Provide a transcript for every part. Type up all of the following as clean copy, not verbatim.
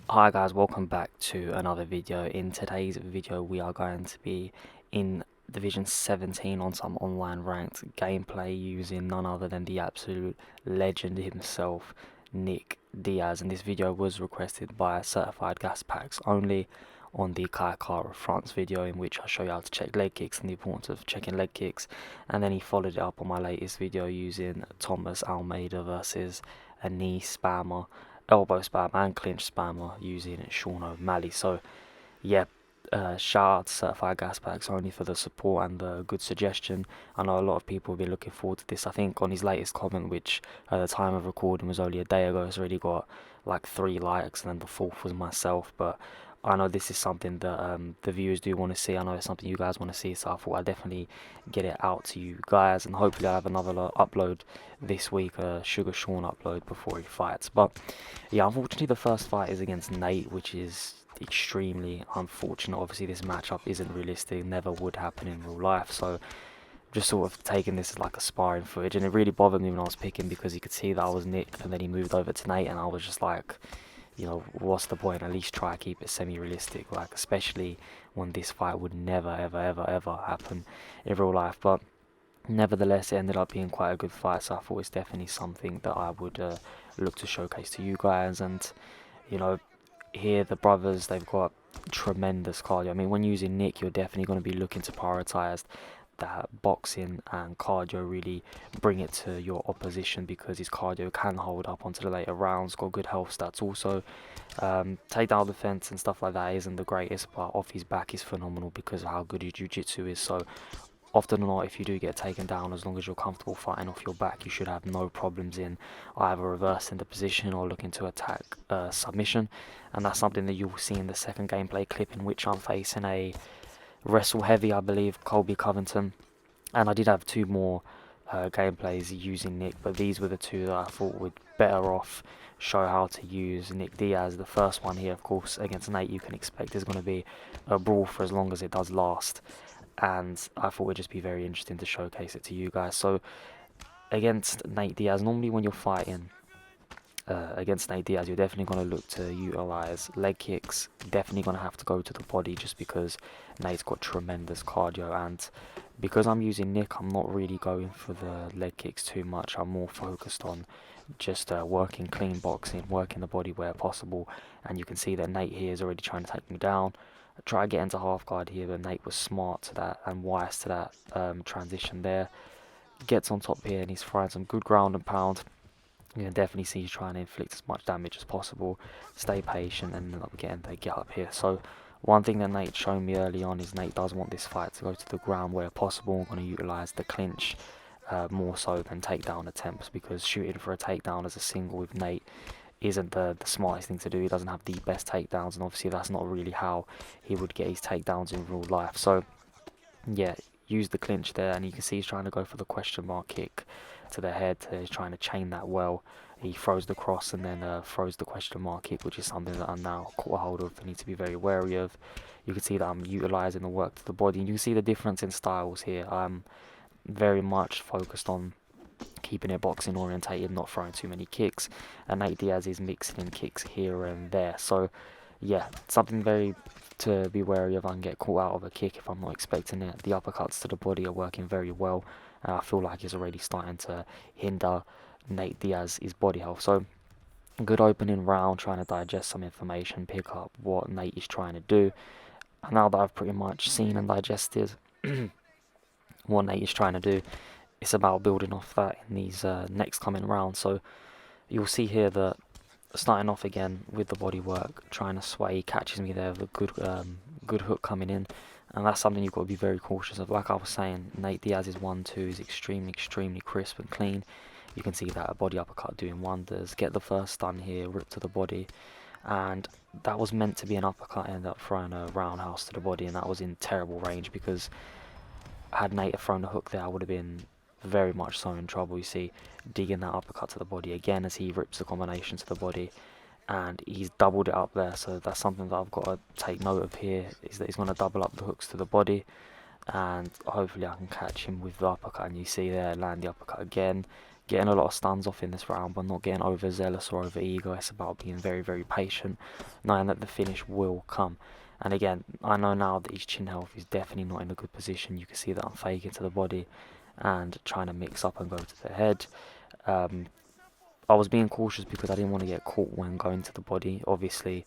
Hi guys, welcome back to another video. In today's video we are going to be in Division 17 on some online ranked gameplay using none other than the absolute legend himself, Nick Diaz, and this video was requested by Certified Gas Packs only on the Kai Kara France video, in which I show you how to check leg kicks and the importance of checking leg kicks, and then he followed it up on my latest video using Thomas Almeida versus a knee spammer, elbow spam and clinch spammer using Sean O'Malley. So yeah, shout out to Certified Gas Packs only for the support and the good suggestion. I know a lot of people will be looking forward to this. I think on his latest comment, which at the time of recording was only a day ago, it's already got like 3 likes, and then the fourth was myself. But I know this is something that the viewers do want to see. I know it's something you guys want to see, so I thought I'd definitely get it out to you guys, and hopefully I'll have another upload this week, a Sugar Sean upload before he fights. But yeah, unfortunately the first fight is against Nate, which is extremely unfortunate. Obviously this matchup isn't realistic, never would happen in real life, so just sort of taking this as like a sparring footage, and it really bothered me when I was picking because you could see that I was Nick and then he moved over to Nate, and I was just like, you know, what's the point? At least try to keep it semi-realistic, like especially when this fight would never ever happen in real life. But nevertheless it ended up being quite a good fight, so I thought it's definitely something that I would look to showcase to you guys. And you know, here the brothers, they've got tremendous cardio. I mean, when using Nick, you're definitely going to be looking to prioritize that boxing and cardio, really bring it to your opposition, because his cardio can hold up onto the later rounds. Got good health stats also. Takedown defense and stuff like that isn't the greatest, but off his back is phenomenal because of how good his jiu-jitsu is. So often or not, if you do get taken down, as long as you're comfortable fighting off your back, you should have no problems in either reversing the position or looking to attack submission. And that's something that you will see in the second gameplay clip, in which I'm facing a wrestle heavy, I believe, Colby Covington. And I did have 2 more gameplays using Nick, but these were the 2 that I thought would better off show how to use Nick Diaz. The first one here, of course, against Nate, you can expect is going to be a brawl for as long as it does last, and I thought it would just be very interesting to showcase it to you guys. So against Nate Diaz, normally when you're fighting against Nate Diaz, you're definitely going to look to utilize leg kicks. Definitely going to have to go to the body, just because Nate's got tremendous cardio, and because I'm using Nick, I'm not really going for the leg kicks too much. I'm more focused on just working clean boxing, working the body where possible. And you can see that Nate here is already trying to take me down. I try to get into half guard here, but Nate was smart to that and wise to that transition there. Gets on top here and he's throwing some good ground and pound. You can definitely see he's trying to inflict as much damage as possible. Stay patient, and then again they get up here. So one thing that Nate showed me early on is Nate does want this fight to go to the ground where possible. I'm going to utilise the clinch more so than takedown attempts, because shooting for a takedown as a single with Nate isn't the smartest thing to do. He doesn't have the best takedowns, and obviously that's not really how he would get his takedowns in real life. So yeah, use the clinch there, and you can see he's trying to go for the question mark kick to the head. He's trying to chain that well. He throws the cross and then throws the question mark kick, which is something that I'm now caught a hold of and need to be very wary of. You can see that I'm utilising the work to the body, and you can see the difference in styles here. I'm very much focused on keeping it boxing orientated, not throwing too many kicks, and Nate Diaz is mixing in kicks here and there. So yeah, something very to be wary of. I can get caught out of a kick if I'm not expecting it. The uppercuts to the body are working very well, and I feel like it's already starting to hinder Nate Diaz's body health. So good opening round, trying to digest some information, pick up what Nate is trying to do. And now that I've pretty much seen and digested what Nate is trying to do, it's about building off that in these next coming rounds. So you'll see here that starting off again with the body work, trying to sway, catches me there with a good hook coming in, and that's something you've got to be very cautious of. Like I was saying, Nate Diaz's 1-2 is extremely crisp and clean. You can see that a body uppercut doing wonders. Get the first stun here, rip to the body, and that was meant to be an uppercut. Ended up throwing a roundhouse to the body, and that was in terrible range, because had Nate thrown a hook there, I would have been very much so in trouble. You see, digging that uppercut to the body again as he rips the combination to the body, and he's doubled it up there. So that's something that I've got to take note of here, is that he's going to double up the hooks to the body, and hopefully I can catch him with the uppercut. And you see there, land the uppercut again, getting a lot of stuns off in this round, but not getting overzealous or over eager. It's about being very, very patient, knowing that the finish will come. And again, I know now that his chin health is definitely not in a good position. You can see that I'm faking to the body and trying to mix up and go to the head. Um, I was being cautious because I didn't want to get caught when going to the body. Obviously,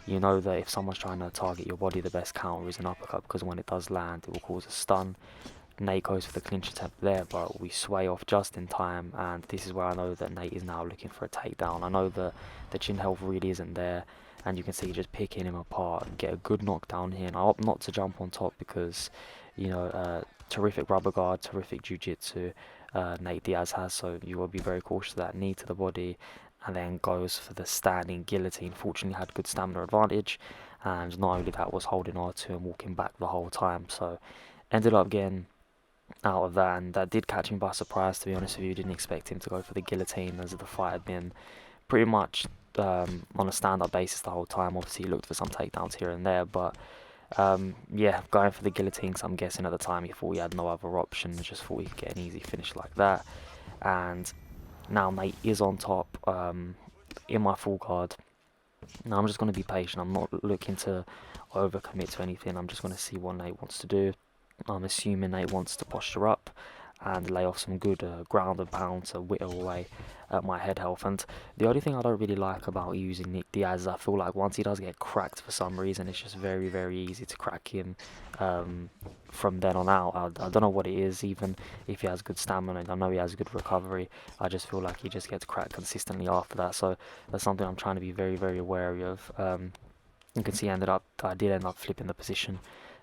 you know that if someone's trying to target your body, the best counter is an uppercut, because when it does land, it will cause a stun. Nate goes for the clinch attempt there, but we sway off just in time, and this is where I know that Nate is now looking for a takedown. I know that the chin health really isn't there, and you can see just picking him apart, get a good knockdown here, and I opt not to jump on top because, you know, terrific rubber guard, terrific jiu-jitsu Nate Diaz has, so you will be very cautious of that. Knee to the body, and then goes for the standing guillotine. Fortunately had good stamina advantage, and not only that, was holding R2 and walking back the whole time, so ended up getting out of that, and that did catch me by surprise, to be honest with you. Didn't expect him to go for the guillotine, as the fight had been pretty much on a stand-up basis the whole time. Obviously he looked for some takedowns here and there, but yeah, going for the guillotine, so I'm guessing at the time he thought he had no other option, just thought he could get an easy finish like that. And now Nate is on top, in my full guard. Now I'm just going to be patient. I'm not looking to overcommit to anything. I'm just going to see what Nate wants to do. I'm assuming Nate wants to posture up and lay off some good ground and pound to whittle away at my head health. And the only thing I don't really like about using Nick Diaz is I feel like once he does get cracked for some reason, it's just very, very easy to crack him from then on out. I don't know what it is, even if he has good stamina. I know he has good recovery. I just feel like he just gets cracked consistently after that. So that's something I'm trying to be very, very wary of. You can see I did end up flipping the position,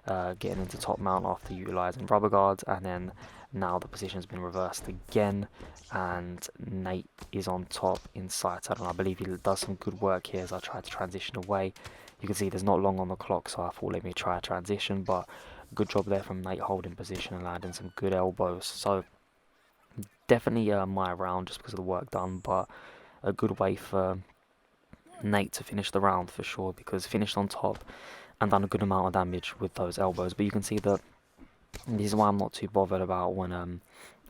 getting into top mount after utilising rubber guards, and then now the position's been reversed again, and Nate is on top inside. I don't know, I believe he does some good work here as I try to transition away. You can see there's not long on the clock, so I thought let me try a transition, but good job there from Nate holding position and landing some good elbows. So definitely my round just because of the work done, but a good way for Nate to finish the round for sure, because finished on top and done a good amount of damage with those elbows. But you can see that this is why I'm not too bothered about when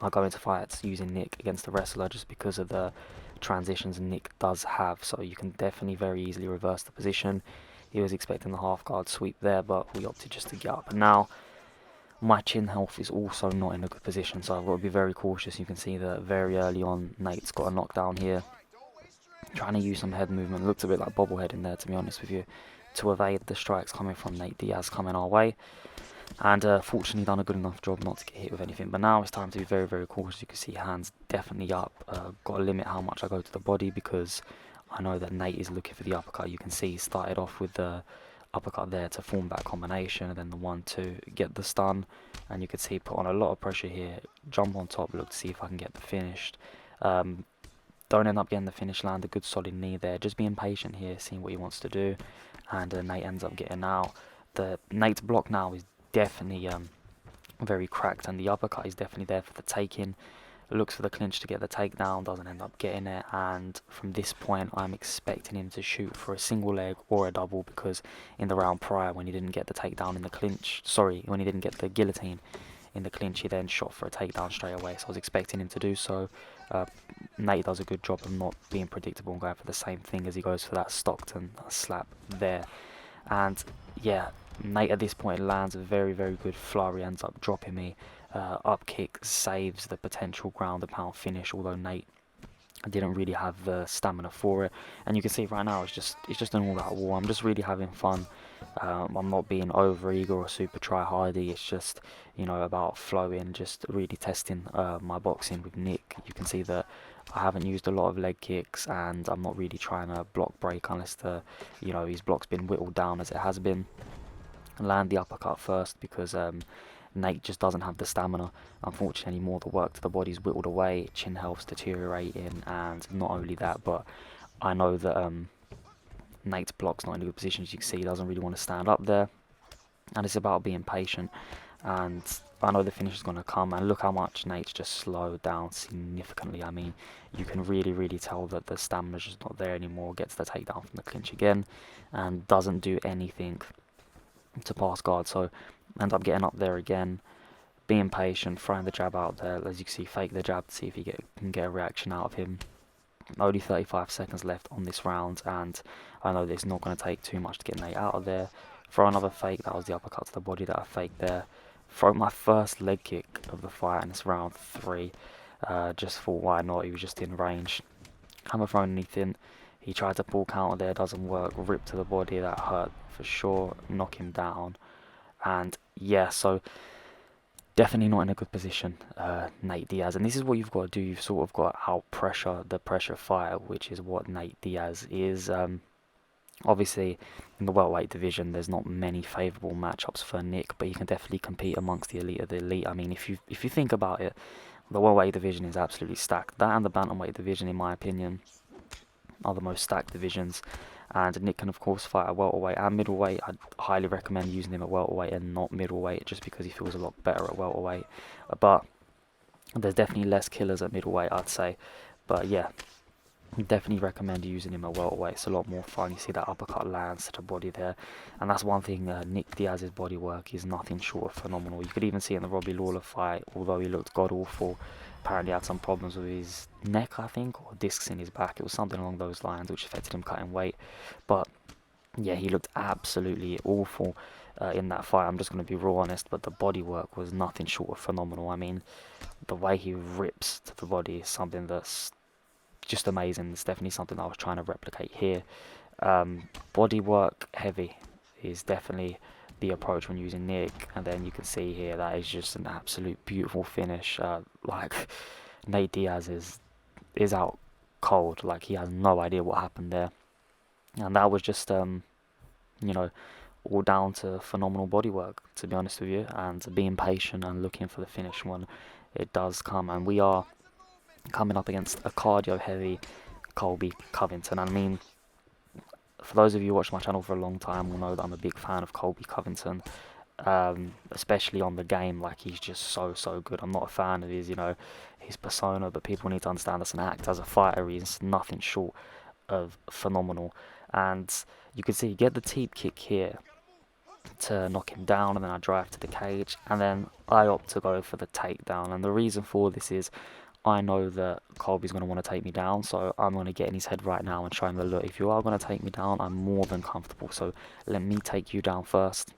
I go into fights using Nick against the wrestler, just because of the transitions Nick does have. So you can definitely very easily reverse the position. He was expecting the half guard sweep there, but we opted just to get up. And now my chin health is also not in a good position, so I've got to be very cautious. You can see that very early on Nate's got a knockdown here, trying to use some head movement. Looked a bit like bobblehead in there, to be honest with you, to evade the strikes coming from Nate Diaz coming our way. And fortunately done a good enough job not to get hit with anything. But now it's time to be very, very cautious. You can see hands definitely up. Got to limit how much I go to the body, because I know that Nate is looking for the uppercut. You can see he started off with the uppercut there to form that combination, and then the 1-2, get the stun. And you can see put on a lot of pressure here. Jump on top, look to see if I can get the finish. Don't end up getting the finish, land a good solid knee there. Just being patient here, seeing what he wants to do. And Nate ends up getting out. Nate's block now is definitely very cracked, and the uppercut is definitely there for the taking. Looks for the clinch to get the takedown, doesn't end up getting it, and from this point I'm expecting him to shoot for a single leg or a double, because in the round prior, when he didn't get the takedown in the clinch, when he didn't get the guillotine in the clinch, he then shot for a takedown straight away, so I was expecting him to do so. Nate does a good job of not being predictable and going for the same thing as he goes for that Stockton slap there. And yeah, Nate at this point lands a very, very good flurry, ends up dropping me. Up kick saves the potential ground and pound finish, although Nate didn't really have the stamina for it. And you can see right now it's just an all-out war. I'm just really having fun. I'm not being over eager or super try hardy. It's just, you know, about flowing, just really testing my boxing with Nick. You can see that I haven't used a lot of leg kicks, and I'm not really trying to block break unless his block's been whittled down as it has been. Land the uppercut first, because Nate just doesn't have the stamina. Unfortunately, more the work to the body's whittled away, chin health's deteriorating, and not only that, but I know that Nate's block's not in a good position. As you can see, he doesn't really want to stand up there, and it's about being patient. And I know the finish is going to come, and look how much Nate's just slowed down significantly. I mean, you can really, really tell that the stamina's just not there anymore. Gets the takedown from the clinch again, and doesn't do anything to pass guard, so end up getting up there again. being patient, throwing the jab out there. As you can see, fake the jab to see if you can get a reaction out of him. Only 35 seconds left on this round, and I know that it's not going to take too much to get Nate out of there. Throw another fake. That was the uppercut to the body that I faked there. Throw my first leg kick of the fight, and it's round 3. Just thought, why not? He was just in range. Haven't thrown anything. He tried to pull counter there, doesn't work. Rip to the body, that hurt for sure. Knock him down. And yeah, so definitely not in a good position, Nate Diaz. And this is what you've got to do. You've sort of got to out pressure the pressure fighter, which is what Nate Diaz is. Obviously, in the welterweight division, there's not many favourable matchups for Nick, but he can definitely compete amongst the elite of the elite. I mean, if you think about it, the welterweight division is absolutely stacked. That and the bantamweight division, in my opinion, are the most stacked divisions. And Nick can of course fight at welterweight and middleweight. I'd highly recommend using him at welterweight and not middleweight, just because he feels a lot better at welterweight. But there's definitely less killers at middleweight, I'd say. But yeah, definitely recommend using him at welterweight. It's a lot more fun. You see that uppercut lands to the body there, and that's one thing. Nick Diaz's body work is nothing short of phenomenal. You could even see in the Robbie Lawler fight, although he looked god awful, apparently had some problems with his neck, I think, or discs in his back. It was something along those lines which affected him cutting weight. But yeah, he looked absolutely awful in that fight. I'm just going to be real honest, but the body work was nothing short of phenomenal. I mean, the way he rips to the body is something that's just amazing. It's definitely something I was trying to replicate here. Body work heavy is definitely the approach when using Nick, and then you can see here that is just an absolute beautiful finish. Like Nate Diaz is out cold. Like he has no idea what happened there, and that was just you know, all down to phenomenal body work, to be honest with you, and being patient and looking for the finish when it does come. And we are coming up against a cardio heavy Colby Covington. I mean, for those of you who watch my channel for a long time will know that I'm a big fan of Colby Covington, especially on the game. Like, he's just so good. I'm not a fan of his, his persona, but people need to understand as an act, as a fighter, he's nothing short of phenomenal. And you can see, get the teep kick here to knock him down, and then I drive to the cage, and then I opt to go for the takedown. And the reason for this is I know that Colby's going to want to take me down, so I'm going to get in his head right now and show him that, look, if you are going to take me down, I'm more than comfortable, so let me take you down first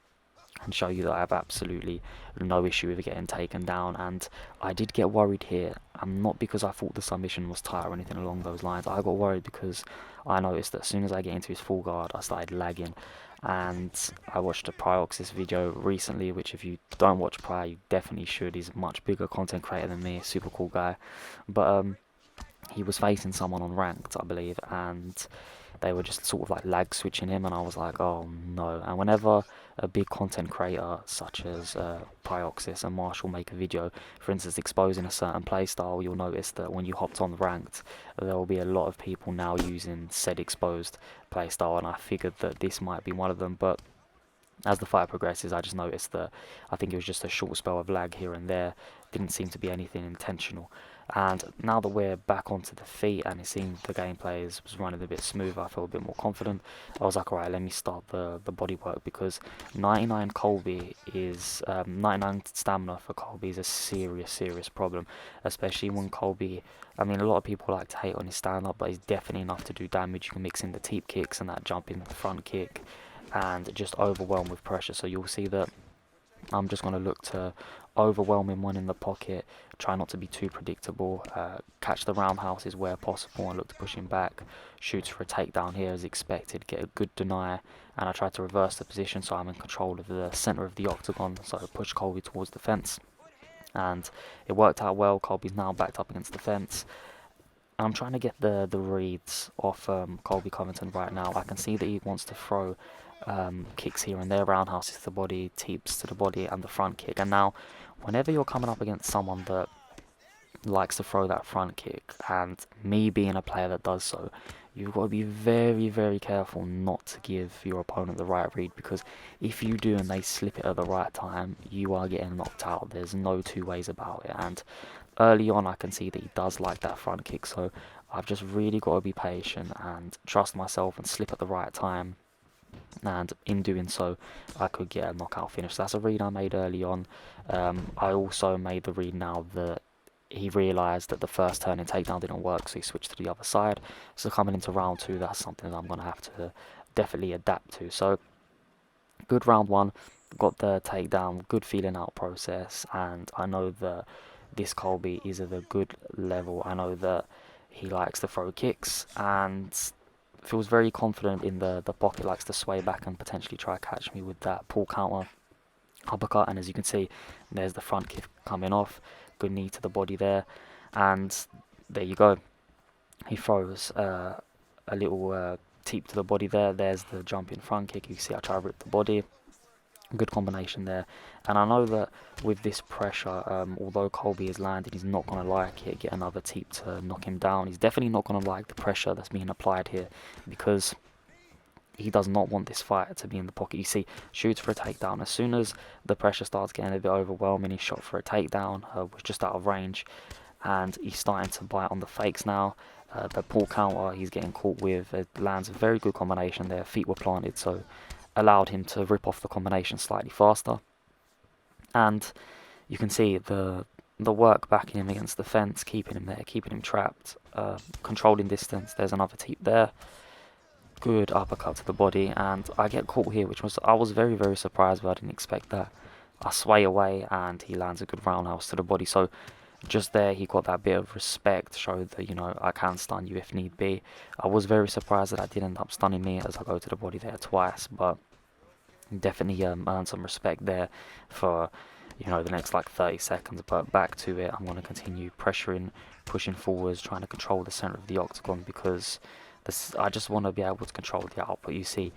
and show you that I have absolutely no issue with getting taken down. And I did get worried here, not because I thought the submission was tight or anything along those lines. I got worried because I noticed that as soon as I get into his full guard, I started lagging. And I watched a Prioxis video recently, which if you don't watch Prior, you definitely should. He's a much bigger content creator than me, a super cool guy. But he was facing someone on ranked, I believe, and they were just sort of like lag switching him, and I was like, oh no. And whenever a big content creator such as Prioxis and Marshall make a video, for instance, exposing a certain playstyle, you'll notice that when you hopped on ranked, there will be a lot of people now using said exposed playstyle, and I figured that this might be one of them. But as the fight progresses, I just noticed that I think it was just a short spell of lag here and there. Didn't seem to be anything intentional. And now that we're back onto the feet and it seemed the gameplay was running a bit smoother, I felt a bit more confident. I was like, alright, let me start the body work, because 99 Colby is 99 stamina for Colby is a serious problem, especially when Colby, I mean, a lot of people like to hate on his stand-up, but he's definitely enough to do damage. You can mix in the teep kicks and that jumping front kick and just overwhelm with pressure. So you'll see that I'm just going to look to overwhelm him when in the pocket, try not to be too predictable, catch the roundhouses where possible and look to push him back, shoots for a takedown here as expected, get a good deny, and I try to reverse the position so I'm in control of the centre of the octagon, so I push Colby towards the fence, and it worked out well. Colby's now backed up against the fence. I'm trying to get the reads off Colby Covington right now. I can see that he wants to throw kicks here and there, roundhouses to the body, teeps to the body, and the front kick. And now, whenever you're coming up against someone that likes to throw that front kick, and me being a player that does so, you've got to be very careful not to give your opponent the right read, because if you do and they slip it at the right time, you are getting knocked out. There's no two ways about it. And early on I can see that he does like that front kick, so I've just really got to be patient and trust myself and slip at the right time and in doing so I could get a knockout finish. So that's a read I made early on. I also made the read now that he realised that the first turning takedown didn't work, so he switched to the other side. So coming into round 2, that's something that I'm going to have to definitely adapt to. So good round 1, got the takedown, good feeling out process, and I know that this Colby is at a good level. I know that he likes to throw kicks and feels very confident in the pocket, likes to sway back and potentially try to catch me with that pull counter uppercut. And as you can see, there's the front kick coming off, good knee to the body there, and there you go. He throws a little teep to the body there. There's the jumping front kick. You see I try to rip the body. Good combination there. And I know that with this pressure, although Colby is landing, he's not going to like it, get another teep to knock him down. He's definitely not going to like the pressure that's being applied here, because he does not want this fight to be in the pocket. You see, shoots for a takedown. As soon as the pressure starts getting a bit overwhelming, he shot for a takedown, was just out of range, and he's starting to bite on the fakes now. The pull counter he's getting caught with, it lands a very good combination there. Feet were planted, so allowed him to rip off the combination slightly faster. And you can see the work backing him against the fence, keeping him there, keeping him trapped, controlling distance. There's another teep there. Good uppercut to the body, and I get caught here, which I was very, very surprised, but I didn't expect that. I sway away, and he lands a good roundhouse to the body. So just there, he got that bit of respect, showed that, you know, I can stun you if need be. I was very surprised that that did end up stunning me, as I go to the body there twice, but definitely earned some respect there for, you know, the next like 30 seconds. But back to it, I'm going to continue pressuring, pushing forwards, trying to control the center of the octagon, because I just want to be able to control the output. You see,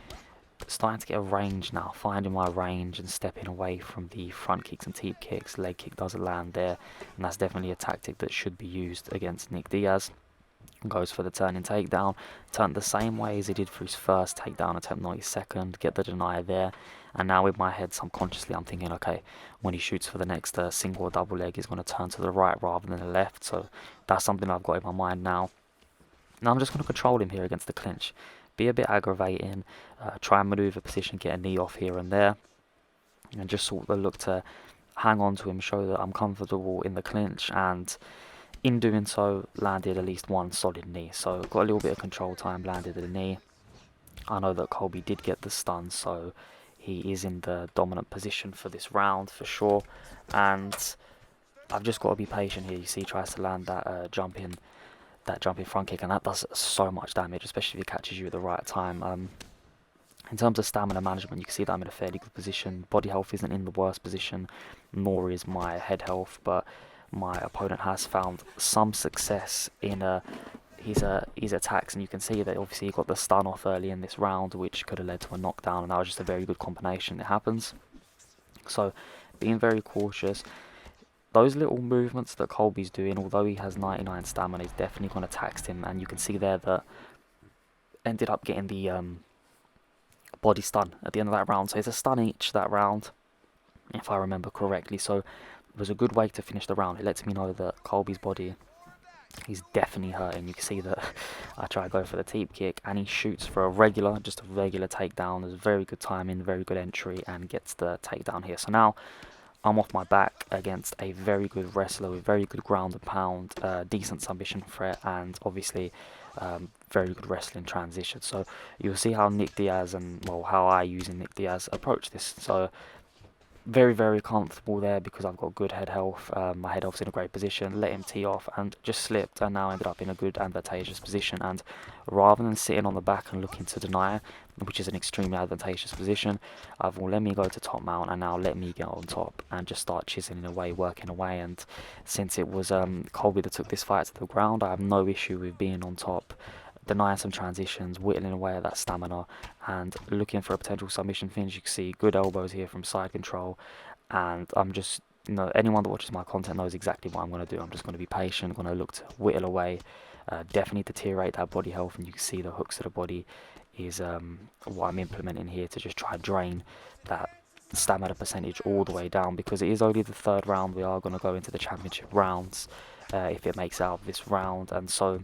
starting to get a range now, finding my range and stepping away from the front kicks and teep kicks. Leg kick doesn't land there, and that's definitely a tactic that should be used against Nick Diaz. Goes for the turning takedown, turned the same way as he did for his first takedown attempt, not his second. Get the denier there, and now in my head subconsciously I'm thinking, okay, when he shoots for the next single or double leg, he's going to turn to the right rather than the left. So that's something I've got in my mind now. Now I'm just going to control him here against the clinch, be a bit aggravating, try and maneuver position, get a knee off here and there, and just sort of look to hang on to him, show that I'm comfortable in the clinch, and in doing so, landed at least one solid knee. So got a little bit of control time, landed a knee. I know that Colby did get the stun, so he is in the dominant position for this round for sure. And I've just got to be patient here. You see, he tries to land that jumping front kick, and that does so much damage, especially if he catches you at the right time. In terms of stamina management, you can see that I'm in a fairly good position. Body health isn't in the worst position, nor is my head health, but my opponent has found some success in his attacks, and you can see that obviously he got the stun off early in this round, which could have led to a knockdown, and that was just a very good combination. It happens. So being very cautious. Those little movements that Colby's doing, although he has 99 stamina, is definitely going to tax him, and you can see there that ended up getting the body stun at the end of that round. So it's a stun each that round, if I remember correctly. So it was a good way to finish the round. It lets me know that Colby's body is definitely hurting. You can see that I try to go for the teep kick, and he shoots for just a regular takedown. There's very good timing, very good entry, and gets the takedown here. So now I'm off my back against a very good wrestler with very good ground and pound, decent submission threat, and obviously very good wrestling transition. So you'll see how Nick Diaz how I using Nick Diaz approach this. So very, very comfortable there because I've got good head health. My head health's in a great position. Let him tee off and just slipped, and now ended up in a good advantageous position. And rather than sitting on the back and looking to deny, which is an extremely advantageous position, I've let me go to top mount, and now let me get on top and just start chiseling away, working away. And since it was Colby that took this fight to the ground, I have no issue with being on top, denying some transitions, whittling away at that stamina, and looking for a potential submission finish. You can see good elbows here from side control, and I'm just, anyone that watches my content knows exactly what I'm going to do. I'm just going to be patient, going to look to whittle away, definitely deteriorate that body health, and you can see the hooks to the body is what I'm implementing here to just try to drain that stamina percentage all the way down, because it is only the third round. We are going to go into the championship rounds if it makes out of this round, and so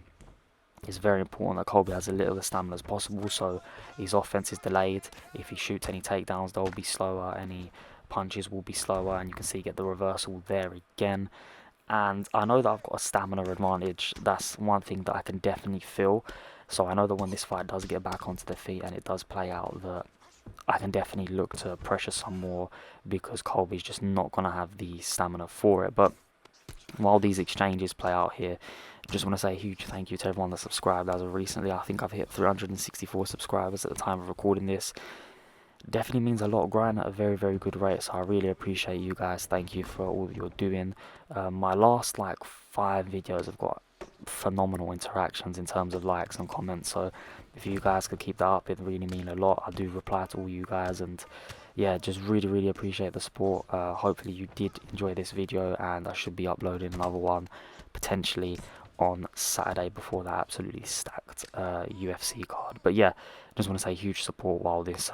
it's very important that Colby has as little of stamina as possible, so his offense is delayed. If he shoots any takedowns, they'll be slower, any punches will be slower, and you can see get the reversal there again. And I know that I've got a stamina advantage. That's one thing that I can definitely feel. So I know that when this fight does get back onto the feet and it does play out, that I can definitely look to pressure some more, because Colby's just not going to have the stamina for it. But while these exchanges play out here, just want to say a huge thank you to everyone that subscribed as of recently. I think I've hit 364 subscribers at the time of recording this. Definitely means a lot, growing at a very, very good rate, so I really appreciate you guys. Thank you for all that you're doing. My last like 5 videos have got phenomenal interactions in terms of likes and comments, so if you guys could keep that up, it really mean a lot. I do reply to all you guys, and yeah, just really, really appreciate the support. Hopefully you did enjoy this video, and I should be uploading another one potentially on Saturday before that absolutely stacked UFC card. But yeah, just want to say huge support while this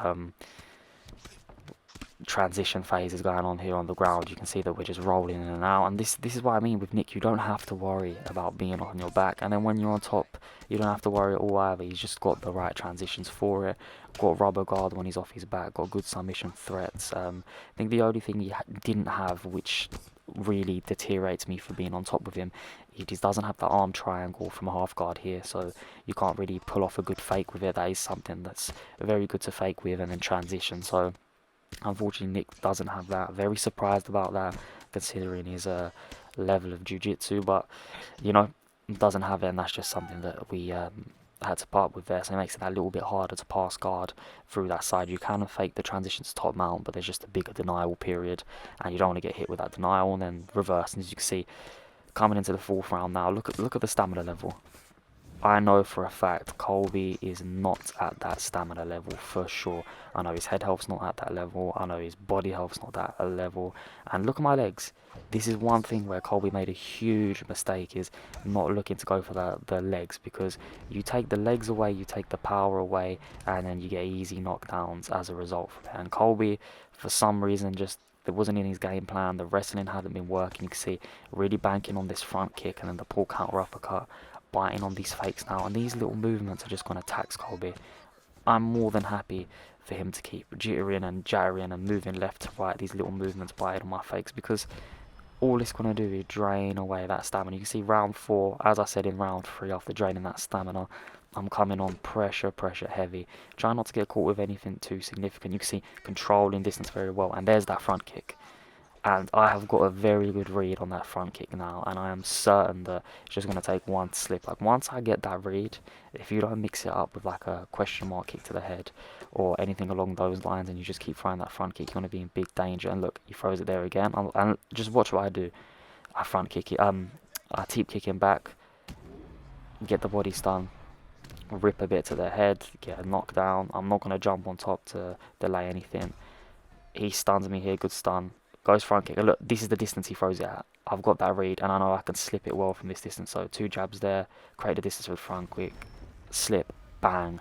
transition phase is going on here on the ground. You can see that we're just rolling in and out, and this is what I mean with Nick. You don't have to worry about being on your back, and then when you're on top, you don't have to worry at all either. He's just got the right transitions for it, got rubber guard when he's off his back, got good submission threats. I think the only thing he didn't have, which really deteriorates me for being on top with him, he just doesn't have the arm triangle from a half guard here, so you can't really pull off a good fake with it. That is something that's very good to fake with and then transition. So unfortunately Nick doesn't have that. Very surprised about that, considering his level of jiu-jitsu, but you know, doesn't have it, and that's just something that we had to part with there. So it makes it a little bit harder to pass guard through that side. You can fake the transitions top mount, but there's just a bigger denial period, and you don't want to get hit with that denial and then reverse. And as you can see, coming into the 4th round now, look at the stamina level. I know for a fact Colby is not at that stamina level for sure. I know his head health's not at that level. I know his body health's not at a level. And look at my legs. This is one thing where Colby made a huge mistake, is not looking to go for the legs, because you take the legs away, you take the power away, and then you get easy knockdowns as a result from it. And Colby, for some reason, just it wasn't in his game plan. The wrestling hadn't been working. You can see really banking on this front kick and then the pull counter uppercut, biting on these fakes now, and these little movements are just going to tax Colby. I'm more than happy for him to keep jittering and gyring and moving left to right, these little movements biting on my fakes, because all it's going to do is drain away that stamina. You can see round 4, as I said in round 3, after draining that stamina, I'm coming on pressure heavy, try not to get caught with anything too significant. You can see controlling distance very well, and there's that front kick. And I have got a very good read on that front kick now, and I am certain that it's just going to take one slip. Like, once I get that read, if you don't mix it up with like a question mark kick to the head or anything along those lines, and you just keep throwing that front kick, you're going to be in big danger. And look, he throws it there again, and just watch what I do. I front kick it, I teep kick him back, get the body stun, rip a bit to the head, get a knockdown. I'm not going to jump on top to delay anything. He stuns me here, good stun. Goes front kick, and look, this is the distance he throws it at. I've got that read, and I know I can slip it well from this distance. So 2 jabs there, create the distance with front quick, slip, bang,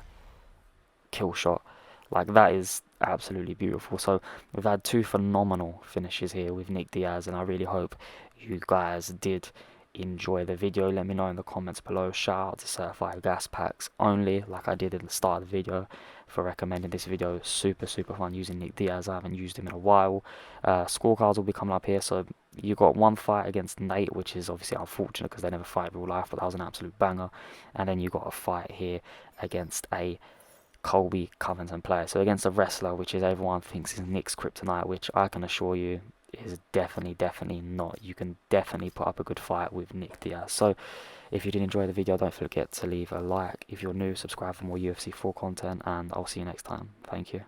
kill shot. Like, that is absolutely beautiful. So we've had 2 phenomenal finishes here with Nick Diaz, and I really hope you guys did enjoy the video. Let me know in the comments below. Shout out to Certified Gas Packs only, like I did at the start of the video, for recommending this video. Super fun using Nick Diaz. I haven't used him in a while. Scorecards will be coming up here. So you got one fight against Nate, which is obviously unfortunate because they never fight in real life, but that was an absolute banger. And then you got a fight here against a Colby Covington player, so against a wrestler which is everyone thinks is Nick's kryptonite, which I can assure you is definitely not. You can definitely put up a good fight with Nick Diaz. So if you did enjoy the video, don't forget to leave a like. If you're new, subscribe for more UFC4 content, and I'll see you next time. Thank you.